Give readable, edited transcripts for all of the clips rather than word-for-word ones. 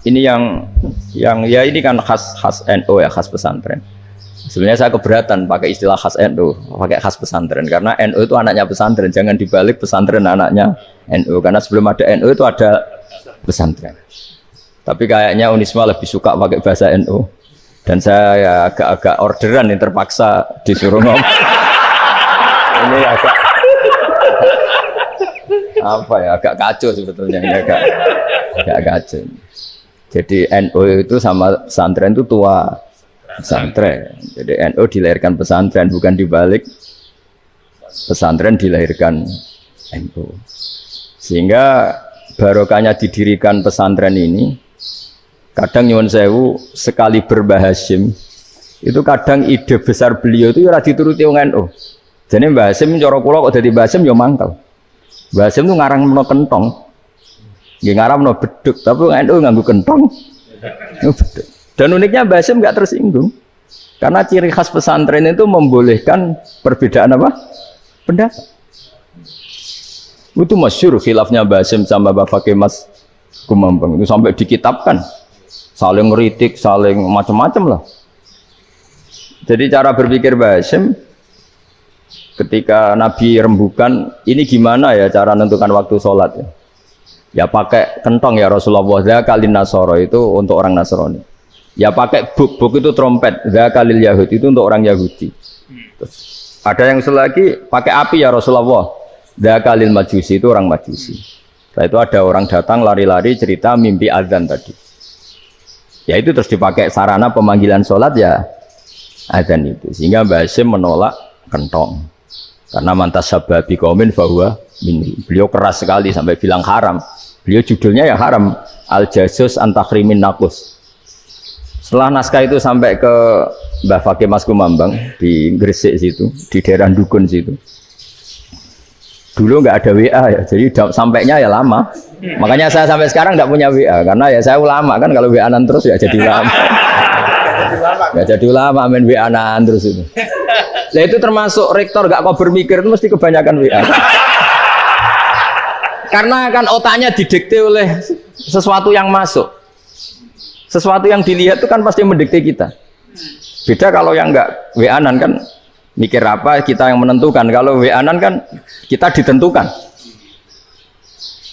ini yang ya ini kan khas NU ya, khas pesantren. Sebenarnya saya keberatan pakai istilah khas NU, pakai khas pesantren karena NU itu anaknya pesantren, jangan dibalik pesantren anaknya NU karena sebelum ada NU itu ada pesantren. Tapi kayaknya Unisma lebih suka pakai bahasa NU dan saya ya agak orderan yang terpaksa disuruh ngomong. Ini agak apa ya, agak kacau sebetulnya, ini agak kacau. Jadi NU itu sama pesantren itu tua pesantren. Jadi NU dilahirkan pesantren, bukan dibalik pesantren dilahirkan NU. Sehingga barokahnya didirikan pesantren ini, kadang nyuwun sewu sekali berbahasim itu kadang ide besar beliau itu ora dituruti wong NU. Jadi Mbah Hasim cara kula kok dadi Mbah Hasim ya mangkel. Mbah Hasim itu ngarang kentong. Nggih ngaramno beduk, tapi NU nganggo kentong. Beduk. Dan uniknya Mbah Hasim enggak tersinggung. Karena ciri khas pesantren itu membolehkan perbedaan apa? Pendapat. Itu masyhur khilafnya Mbah Hasim sama Mbah Fakih Mas Kumambang. Itu sampai dikitabkan. Saling ngeritik, saling macam-macam lah. Jadi cara berpikir Mbah Hasim ketika Nabi rembukan, ini gimana ya cara menentukan waktu sholat ya? Ya pakai kentong ya Rasulullah, zakalin nasoro itu untuk orang Nasrani. Ya pakai buk itu trompet, zakalil Yahud itu untuk orang Yahudi. Terus, ada yang lagi pakai api ya Rasulullah, zakalil Majusi itu orang Majusi. Setelah itu ada orang datang lari-lari cerita mimpi azan tadi. Ya itu terus dipakai sarana pemanggilan sholat ya azan itu. Sehingga Mbah Hasim menolak kentong. Karena mantas sababi kaumin bahwa beliau keras sekali sampai bilang haram. Beliau judulnya ya haram, al-jasus antakhrimin nakus. Setelah naskah itu sampai ke Mbah Fakih Mas Kumambang di Gresik situ, di daerah Dukun situ. Dulu nggak ada WA ya, jadi sampainya ya lama. Makanya saya sampai sekarang nggak punya WA karena ya saya ulama kan, kalau WA-an terus ya jadi ulama. Ya jadi ulama main WA-an terus itu. Nah itu termasuk rektor gak kau bermikir itu mesti kebanyakan WA. Karena kan otaknya didikte oleh sesuatu yang masuk. Sesuatu yang dilihat itu kan pasti mendikte kita. Beda kalau yang enggak WA-an kan mikir apa kita yang menentukan. Kalau WA-an kan kita ditentukan.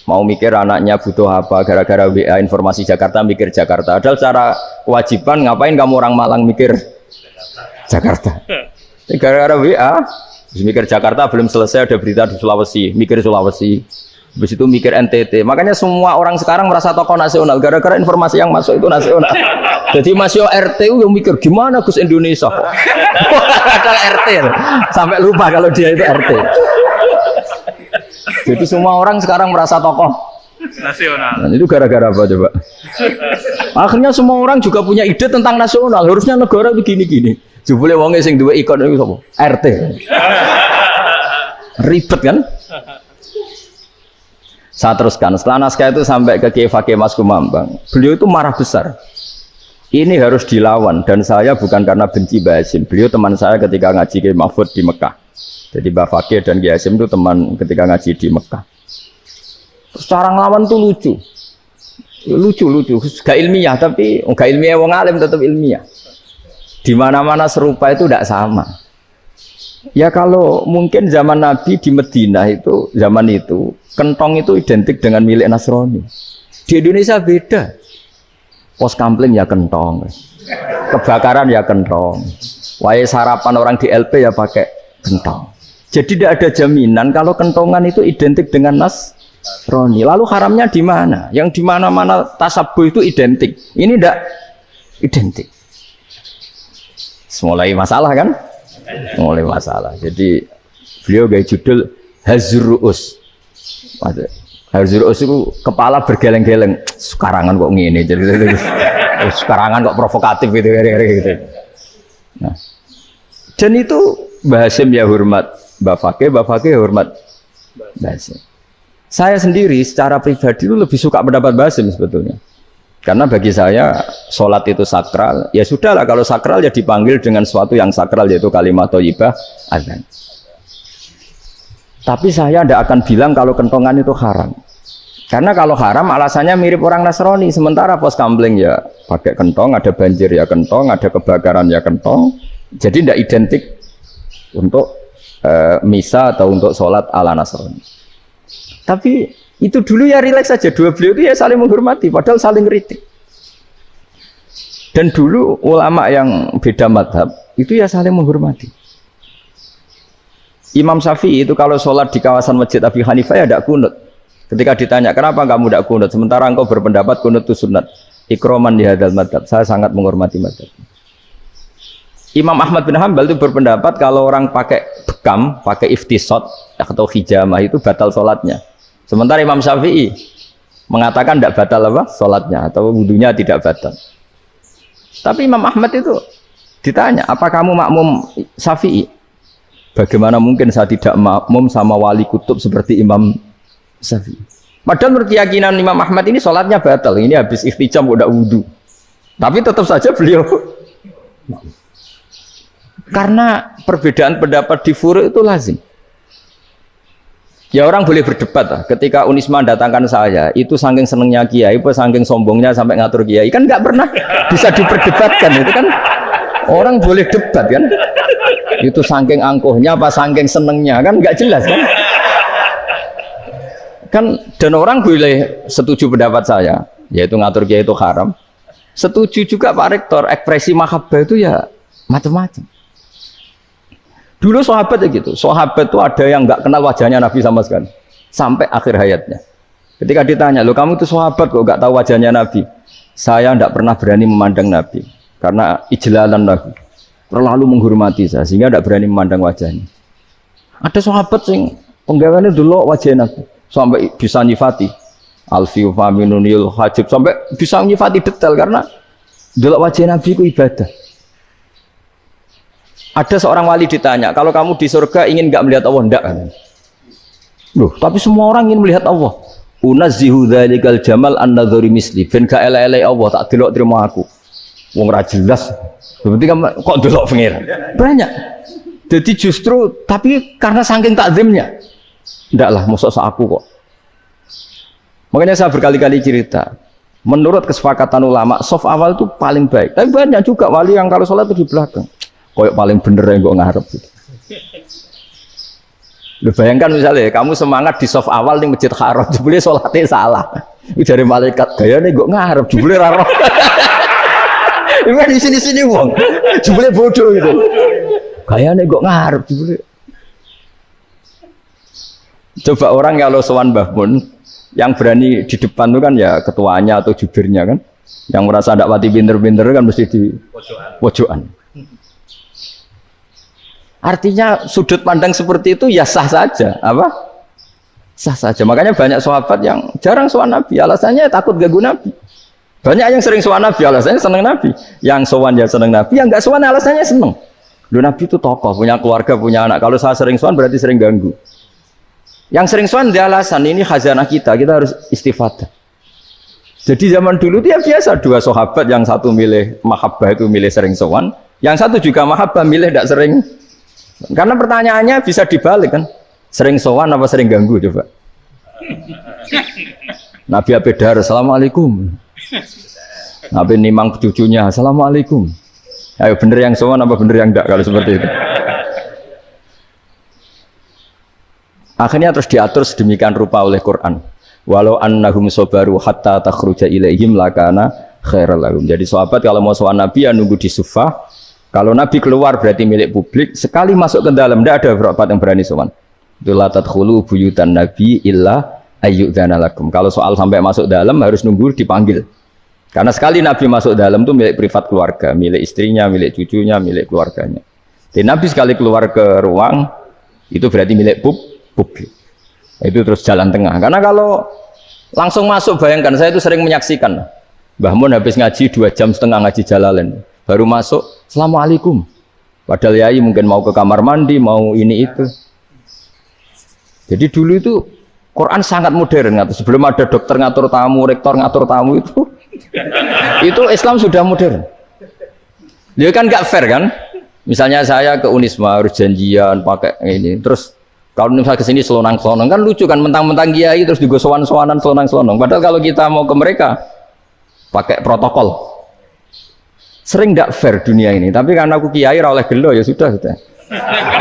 Mau mikir anaknya butuh apa gara-gara WA informasi Jakarta mikir Jakarta. Padahal secara kewajiban ngapain kamu orang Malang mikir Jakarta. Gara-gara WA, mikir Jakarta belum selesai ada berita di Sulawesi, mikir Sulawesi, habis itu mikir NTT. Makanya semua orang sekarang merasa tokoh nasional gara-gara informasi yang masuk itu nasional. Jadi Masio RT yang mikir gimana Gus Indonesia kok. Ada RT sampai lupa kalau dia itu RT. Jadi semua orang sekarang merasa tokoh nasional. Dan itu gara-gara apa coba? Akhirnya semua orang juga punya ide tentang nasional. Harusnya negara begini-gini. Jebule wonge sing duwe ikon iku sapa? RT. Ribet kan? Saya teruskan. Setelah naskah itu sampai ke Kiai Fakih Mas Kumambang. Beliau itu marah besar. Ini harus dilawan dan saya bukan karena benci Mbah Hasim. Beliau teman saya ketika ngaji Kiai Mahfud di Mekah. Jadi Mbah Fakih dan Kiai Hasim itu teman ketika ngaji di Mekah. Terus cara ngelawan tuh lucu. Lucu. Gak ilmiah tapi gak ilmiah wong alim tetap ilmiah. Di mana-mana serupa itu tidak sama. Ya kalau mungkin zaman Nabi di Madinah itu zaman itu kentong itu identik dengan milik Nasrani. Di Indonesia beda. Pos kampling ya kentong, kebakaran ya kentong, wae sarapan orang di LP ya pakai kentong. Jadi tidak ada jaminan kalau kentongan itu identik dengan Nasrani. Lalu haramnya di mana? Yang di mana-mana tasabuh itu identik. Ini tidak identik. Mulai masalah kan? Mulai masalah. Jadi beliau gaya judul Hazruus. Hazruus itu kepala bergeleng-geleng. Sekarangan kok ngene. Jadi sekarangan kok provokatif gitu. Nah, dan itu Mbah Hasim ya hormat Mbah Fakih hormat Mbah Hasim. Saya sendiri secara pribadi itu lebih suka pendapat Mbah Hasim sebetulnya. Karena bagi saya sholat itu sakral, ya sudahlah kalau sakral ya dipanggil dengan sesuatu yang sakral yaitu kalimat thayyibah azan. Tapi saya tidak akan bilang kalau kentongan itu haram. Karena kalau haram alasannya mirip orang Nasrani, sementara pos kamling ya pakai kentong, ada banjir ya kentong, ada kebakaran ya kentong, jadi tidak identik untuk misa atau untuk sholat ala Nasrani. Tapi itu dulu ya rileks saja, dua beliau itu ya saling menghormati, padahal saling kritik. Dan dulu ulama yang beda madhab itu ya saling menghormati. Imam Syafi'i itu kalau sholat di kawasan Masjid Abi Hanifah ya tidak kunut. Ketika ditanya kenapa kamu tidak kunut, sementara engkau berpendapat kunut itu sunat. Ikroman di hadal madhab, saya sangat menghormati madhab. Imam Ahmad bin Hanbal itu berpendapat kalau orang pakai bekam, pakai iftisot atau hijamah itu batal sholatnya. Sementara Imam Syafi'i mengatakan tidak batal apa sholatnya atau wudunya tidak batal. Tapi Imam Ahmad itu ditanya, apa kamu makmum Syafi'i? Bagaimana mungkin saya tidak makmum sama wali kutub seperti Imam Syafi'i? Padahal menurut keyakinan Imam Ahmad ini sholatnya batal. Ini habis iftijam udah wudu. Tapi tetap saja beliau. Karena perbedaan pendapat di furu' itu lazim. Ya orang boleh berdebat lah. Ketika Unisma datangkan saya, itu saking senengnya kiai, apa saking sombongnya sampai ngatur kiai, kan nggak pernah bisa diperdebatkan. Itu kan orang boleh debat kan? Itu saking angkuhnya, apa saking senengnya, kan nggak jelas kan? Kan dan orang boleh setuju pendapat saya, yaitu ngatur kiai itu haram. Setuju juga Pak Rektor, ekspresi mahabbah itu ya macam-macam. Dulu sahabat ya gitu, sahabat itu ada yang nggak kenal wajahnya Nabi sama sekali sampai akhir hayatnya. Ketika ditanya, lo kamu itu sahabat kok nggak tahu wajahnya Nabi? Saya tidak pernah berani memandang Nabi karena ijlalan Nabi, terlalu menghormati saya sehingga tidak berani memandang wajahnya. Ada sahabat yang penggawaannya dulu wajah Nabi sampai bisa nyifati alfiu faminunil hajib, sampai bisa nyifati detail karena dulu wajah Nabi itu ibadah. Ada seorang wali ditanya, kalau kamu di surga ingin nggak melihat Allah? Enggak kan? Loh, tapi semua orang ingin melihat Allah. Unazzihu dzalikal jamal an-nadzuri misli. Ben gak elek-elek Allah tak delok terima aku. Wong ra jelas. Berarti kok delok pengiran. Banyak. Jadi justru tapi karena saking takzimnya. Enggak lah, mosok aku kok. Makanya saya berkali-kali cerita. Menurut kesepakatan ulama, soft awal itu paling baik. Tapi banyak juga wali yang kalau sholat itu di belakang. Koyok paling bener yang gue ngarep gitu. Lu bayangkan misalnya kamu semangat di soft awal di Masjid Haram, jebule sholatnya salah. Itu dari malaikat gaya nih gue ngarep, jebule raro. Ini di sini wong, jebule bodoh gitu. Gaya nih gue ngarep, jebule. Coba orang kalau sowan Mbah Mun, yang berani di depan itu kan ya ketuanya atau jubirnya kan, yang merasa tidak pati pinter-pinter kan mesti di pojokan. Artinya sudut pandang seperti itu ya sah saja, apa? Sah saja. Makanya banyak sahabat yang jarang sowan Nabi, alasannya takut ganggu Nabi. Banyak yang sering sowan Nabi, alasannya seneng Nabi. Yang sowan ya seneng Nabi, yang nggak sowan alasannya seneng. Loh, Nabi itu tokoh, punya keluarga, punya anak. Kalau saya sering sowan berarti sering ganggu. Yang sering sowan dia alasan ini khazanah kita harus istifadah. Jadi zaman dulu dia biasa dua sahabat, yang satu milih mahabbah itu milih sering sowan, yang satu juga mahabbah milih tidak sering. Karena pertanyaannya bisa dibalik kan, sering sowan apa sering ganggu coba. Nabi Abedar, assalamualaikum. Nabi nimang cucunya, assalamualaikum. Ayo bener yang sowan apa bener yang enggak kalau seperti itu. Akhirnya terus diatur sedemikian rupa oleh Quran. Walau annahum sabaru hatta takhruja ilaihim lakana khairal lahum. Jadi sahabat kalau mau sowan Nabi ya nunggu di sufah. Kalau Nabi keluar berarti milik publik. Sekali masuk ke dalam tidak ada berapa yang berani sowan. La tadkhulu buyutan Nabi illa ayyudzana lakum. Kalau soal sampai masuk dalam harus nunggu dipanggil. Karena sekali Nabi masuk dalam itu milik privat keluarga, milik istrinya, milik cucunya, milik keluarganya. Jadi Nabi sekali keluar ke ruang itu berarti milik publik. Itu terus jalan tengah. Karena kalau langsung masuk, bayangkan saya itu sering menyaksikan. Mbah Mun habis ngaji 2,5 jam ngaji Jalalain. Baru masuk, assalamualaikum. Padahal yai mungkin mau ke kamar mandi, mau ini itu. Jadi dulu itu Quran sangat modern. Sebelum ada dokter ngatur tamu, rektor ngatur tamu itu Islam sudah modern. Dia kan gak fair kan? Misalnya saya ke Unisma harus janjian pakai ini, terus Kalau misalnya ke sini selonang-selonong kan lucu kan, mentang-mentang kiai terus juga sowan-sowanan selonang-selonong. Padahal kalau kita mau ke mereka pakai protokol. Sering tidak fair dunia ini. Tapi karena aku kiai ora oleh gelo ya sudah.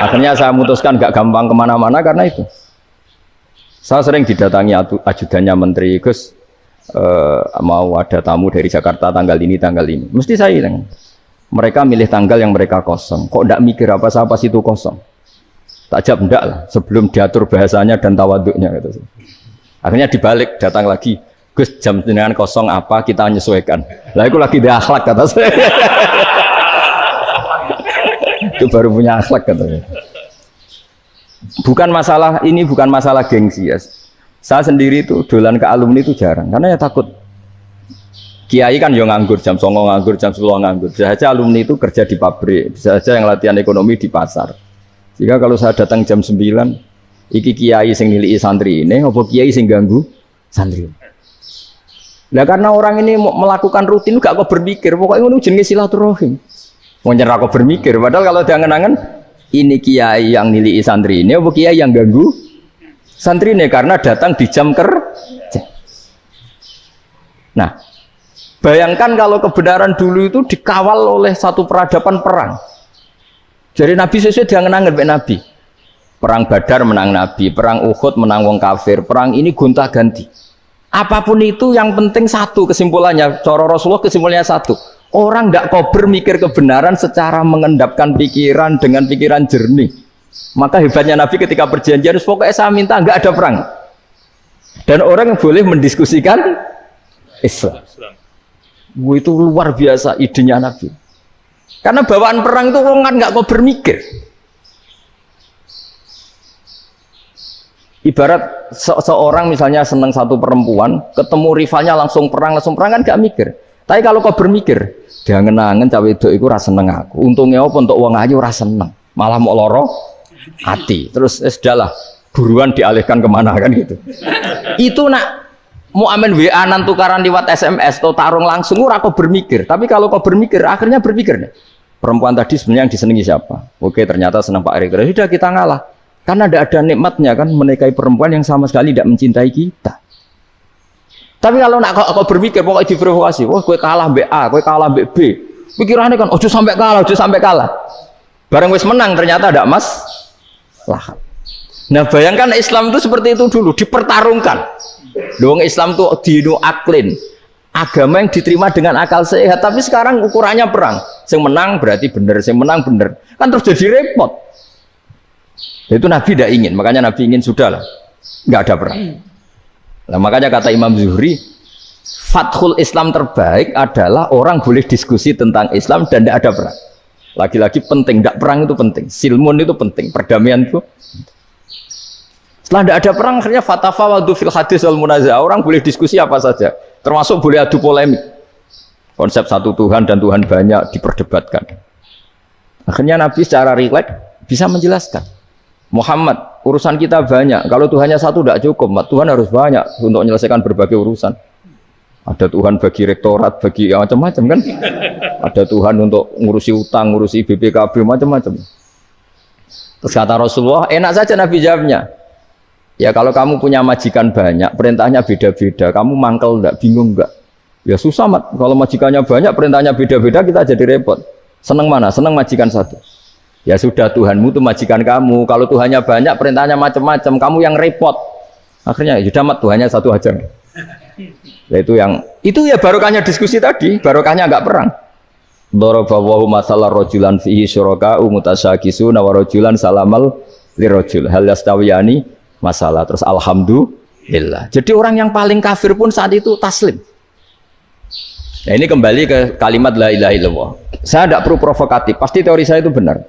Akhirnya saya memutuskan gak gampang kemana-mana karena itu. Saya sering didatangi ajudannya menteri, Gus mau ada tamu dari Jakarta tanggal ini. Mesti saya bilang, mereka milih tanggal yang mereka kosong. Kok tidak mikir apa situ kosong? Tak jawab enggak lah, sebelum diatur bahasanya dan tawaduknya gitu. Akhirnya dibalik, datang lagi, Gus jam jenengan kosong apa kita menyesuaikan. Lah itu lagi di akhlak kata saya. Itu baru punya akhlak katanya. Bukan masalah ini, bukan masalah gengsi ya. Saya sendiri itu dolan ke alumni itu jarang, karena ya takut. Kiai kan yang nganggur, jam 9 nganggur, jam 10 nganggur. Bisa saja alumni itu kerja di pabrik, bisa saja yang latihan ekonomi di pasar. Jika kalau saya datang jam 9, iki kiai sing nilai santri ini, apa kiai sing ganggu santri. Nah karena orang ini melakukan rutin, gak kok berpikir, pokoknya ini jenis silaturahim. Mau nyerah kok berpikir, padahal kalau diangen-angen, ini kiai yang nilai santri ini, apa kiai yang ganggu santri ini karena datang di jam kerja. Nah, bayangkan kalau kebenaran dulu itu dikawal oleh satu peradaban perang. Jadi Nabi sesuai diangen-angen Pak Nabi. Perang Badar menang Nabi, perang Uhud menang wong kafir, perang ini gonta-ganti. Apapun itu yang penting satu kesimpulannya, cara Rasulullah kesimpulannya satu. Orang tidak kober mikir kebenaran secara mengendapkan pikiran dengan pikiran jernih. Maka hebatnya Nabi ketika perjanjian, pokoknya saya minta nggak ada perang. Dan orang yang boleh mendiskusikan Islam. Itu luar biasa idenya Nabi. Karena bawaan perang itu orang kan nggak kok bermikir. Ibarat seorang misalnya senang satu perempuan, ketemu rivalnya langsung perang kan nggak mikir. Tapi kalau kau bermikir, jangan-jangan cawe itu rasa seneng aku. Untungnya apa untuk uang ayu rasa seneng, malah mau loro hati. Terus sudahlah, buruan dialihkan kemana kan gitu. Itu nak mau amen WA nan tukaran lewat SMS atau tarung langsung ora kok bermikir. Tapi kalau kau bermikir, akhirnya berpikir nih. Perempuan tadi sebenarnya yang disenangi siapa? Oke, ternyata senang Pak Erik. Sudah kita ngalah. Karena tidak ada nikmatnya kan menikahi perempuan yang sama sekali tidak mencintai kita. Tapi kalau nak kau berpikir pokoknya diprovokasi, wah kue kalah BA, kue kalah BB. Pikirannya kan, ojo sampai kalah. Bareng wis menang ternyata ada mas. Lah. Nah bayangkan Islam itu seperti itu dulu, dipertarungkan. Doang Islam itu dinu aklin. Agama yang diterima dengan akal sehat, tapi sekarang ukurannya perang. Yang menang berarti benar, yang menang benar. Kan terus jadi repot. Itu Nabi tidak ingin, makanya Nabi ingin sudahlah, nggak ada perang. Nah, makanya kata Imam Zuhri, fathul Islam terbaik adalah orang boleh diskusi tentang Islam dan tidak ada perang. Lagi-lagi penting, tidak perang itu penting. Silmun itu penting, perdamaian itu. Setelah tidak ada perang, akhirnya fatafawadu fil hadis wal munazah. Orang boleh diskusi apa saja, termasuk boleh adu polemik. Konsep satu Tuhan dan Tuhan banyak diperdebatkan. Akhirnya Nabi secara rileks bisa menjelaskan. Muhammad, urusan kita banyak. Kalau Tuhannya satu tidak cukup, Tuhan harus banyak untuk menyelesaikan berbagai urusan. Ada Tuhan bagi rektorat, bagi macam-macam kan? Ada Tuhan untuk ngurusi utang, ngurusi BPKB, macam-macam. Terus kata Rasulullah, enak saja Nabi jawabnya. Ya kalau kamu punya majikan banyak, perintahnya beda-beda, kamu mangkel enggak, bingung enggak? Ya susah mat, kalau majikannya banyak, perintahnya beda-beda, kita jadi repot. Seneng mana? Seneng majikan satu. Ya sudah, Tuhanmu itu majikan kamu. Kalau Tuhannya banyak, perintahnya macam-macam, kamu yang repot. Akhirnya ya sudah mat, Tuhannya satu aja. Itu ya barokahnya diskusi tadi, barokahnya enggak perang. Daraballahu mathalan rajulan fihi syuraka'u mutasyakisuna wa rajulan salamal lirajul hal yastawiyani masalah. Terus alhamdulillah. Jadi orang yang paling kafir pun saat itu taslim. Nah ini kembali ke kalimat la ilaha illallah. Saya tidak perlu provokatif, pasti teori saya itu benar.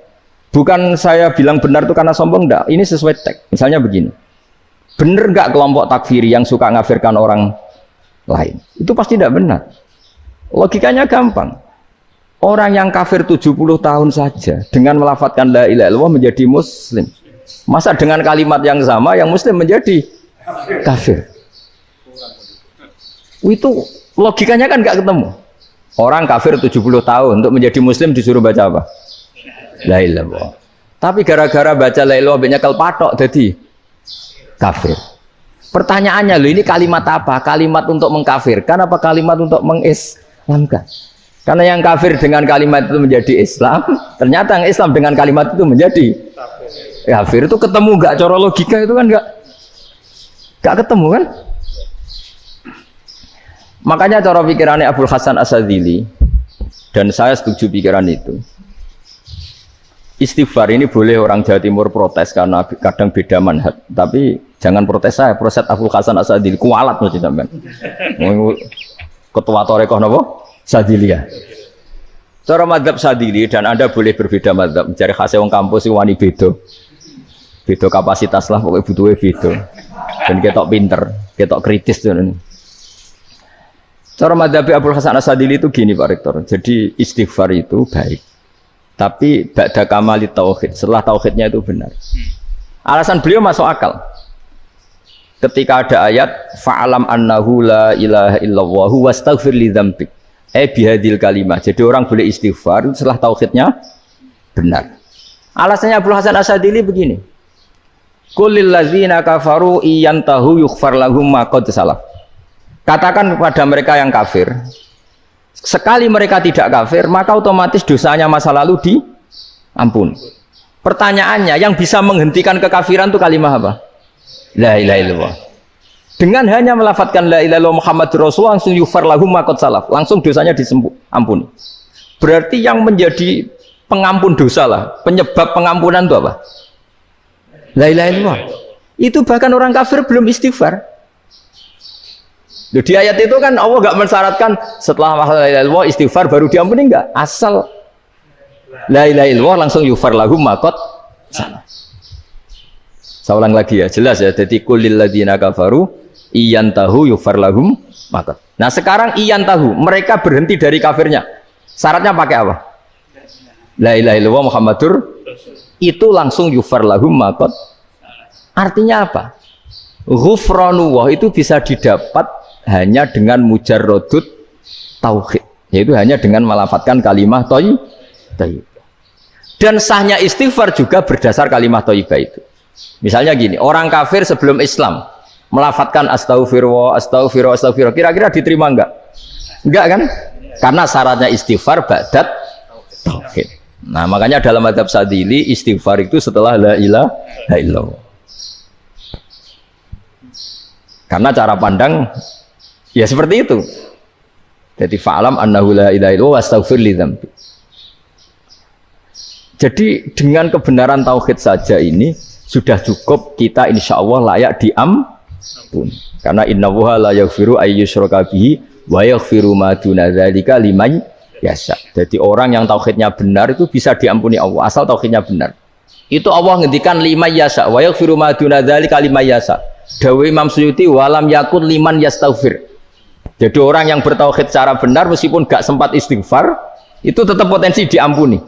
Bukan saya bilang benar itu karena sombong, enggak. Ini sesuai teks. Misalnya begini, benar enggak kelompok takfiri yang suka ngafirkan orang lain? Itu pasti tidak benar. Logikanya gampang. Orang yang kafir 70 tahun saja dengan melafadzkan la ilaha illallah menjadi muslim. Masa dengan kalimat yang sama yang muslim menjadi kafir? Itu logikanya kan nggak ketemu. Orang kafir 70 tahun untuk menjadi muslim disuruh baca apa? La ilaha illallah. Tapi gara-gara baca la ilaha illallah nyekel patok jadi kafir. Pertanyaannya loh, ini kalimat apa? Kalimat untuk mengkafirkan apa kalimat untuk mengislamkan? Karena yang kafir dengan kalimat itu menjadi Islam, ternyata yang Islam dengan kalimat itu menjadi kafir. Itu ketemu nggak? Cara logika itu kan nggak ketemu kan? Makanya cara pikirannya Abul Hasan Asyadzili, dan saya setuju pikiran itu. Istighfar ini boleh orang Jawa Timur protes karena kadang beda manhaj, tapi jangan protes saya, protes Abul Hasan Asyadzili kualat loh sampean. Ketua Torekoh napa? Sadiliyah. Cara madzhab Sadili, dan Anda boleh berbeda madzhab. Mencari khasnya wong kampus itu wani beda. Beda kapasitas lah, pokoknya butuhnya beda. Dan ketok pinter, ketok kritis tuh. Cara madzhab Abul Hasan Asyadzili itu gini Pak Rektor. Jadi istighfar itu baik. Tapi ba'da kamali tauhid, setelah tauhidnya itu benar. Alasan beliau masuk akal. Ketika ada ayat fa'alam annahu la ilaha illallah wastaghfir li dzambik. Bihadil kalimah. Jadi orang boleh istighfar setelah tauhidnya benar. Alasannya Abul Hasan Asyadzili begini. Qul lil ladzina kafaru iyantahu yughfar lahum ma qad salaf. Katakan kepada mereka yang kafir, sekali mereka tidak kafir, maka otomatis dosanya masa lalu diampuni. Pertanyaannya, yang bisa menghentikan kekafiran itu kalimat apa? La ilaha illallah. Dengan hanya melafadzkan la ilaha illallah Muhammadur Rasulullah, langsung yughfar lahum ma qad salaf, langsung dosanya diampuni. Berarti yang menjadi pengampun dosa lah, penyebab pengampunan itu apa? La ilaha illallah. Itu bahkan orang kafir belum istighfar. Di ayat itu kan Allah nggak mensyaratkan setelah la ilaha illallah istighfar baru diampuni, enggak. Asal la ilaha illallah langsung yughfar lahum ma qad salaf. Saya ulang lagi ya, jelas ya. Jadi kulil ladzina kafaru iyantahu yughfar lahum ma qad. Nah, sekarang iyantahu, mereka berhenti dari kafirnya. Syaratnya pakai apa? La ilaha illallah Muhammadur, itu langsung yughfar lahum ma qad. Artinya apa? Ghufranullah itu bisa didapat hanya dengan mujarrodut tauhid, yaitu hanya dengan melafadzkan kalimah thayyibah. Dan sahnya istighfar juga berdasar kalimah thayyibah itu. Misalnya gini, orang kafir sebelum Islam melafadzkan astaghfirullah, astaghfirullah, astaghfirullah, kira-kira diterima enggak? Enggak kan? Karena syaratnya istighfar ba'dat tauhid. Nah, makanya dalam madzhab Sadili istighfar itu setelah la ilaha illallah. Karena cara pandang ya seperti itu. Jadi fa'alam annahu la ilaha illallah wastaghfir li dzambi. Jadi dengan kebenaran tauhid saja ini sudah cukup kita insya Allah layak diampuni. Karena innallaha la yaghfiru ayyusyraka bihi wa yaghfiru ma duna dzalika liman yasha. Jadi orang yang tauhidnya benar itu bisa diampuni Allah asal tauhidnya benar. Itu Allah ngendikan liman yasha wa yaghfiru ma duna dzalika liman yasha. Dawe Imam Suyuti walam yakun liman yastaghfir. Jadi orang yang bertauhid secara benar meskipun gak sempat istighfar itu tetap potensi diampuni.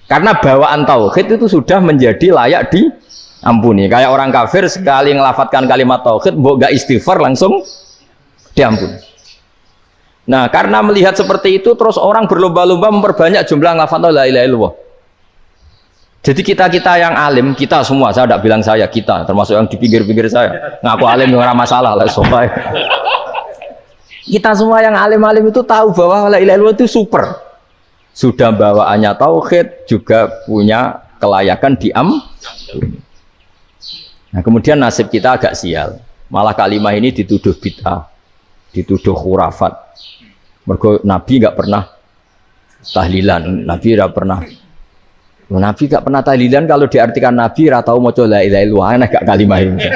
Karena bawaan tauhid itu sudah menjadi layak diampuni. Kayak orang kafir sekali ngelafatkan kalimat tauhid mbok gak istighfar langsung diampuni. Nah, karena melihat seperti itu terus orang berlomba-lomba memperbanyak jumlah ngelafatkan la ilaha illallah. Jadi kita-kita yang alim, kita semua, saya tidak bilang saya, kita, termasuk yang di pinggir-pinggir saya, ngaku alim dengan masalah lah, sobat. Kita semua yang alim-alim itu tahu bahwa la ilaha illallah itu super. Sudah bawaannya tauhid, juga punya kelayakan Nah, kemudian nasib kita agak sial. Malah kalimah ini dituduh bid'ah, dituduh khurafat. Mergo Nabi nggak pernah tahlilan, Nabi nggak pernah. Nabi gak pernah tahlilan, kalau diartikan Nabi ratau maca la ilaha illallah, enak gak kalimah ini.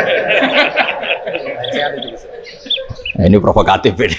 Nah, ini provokatif ini.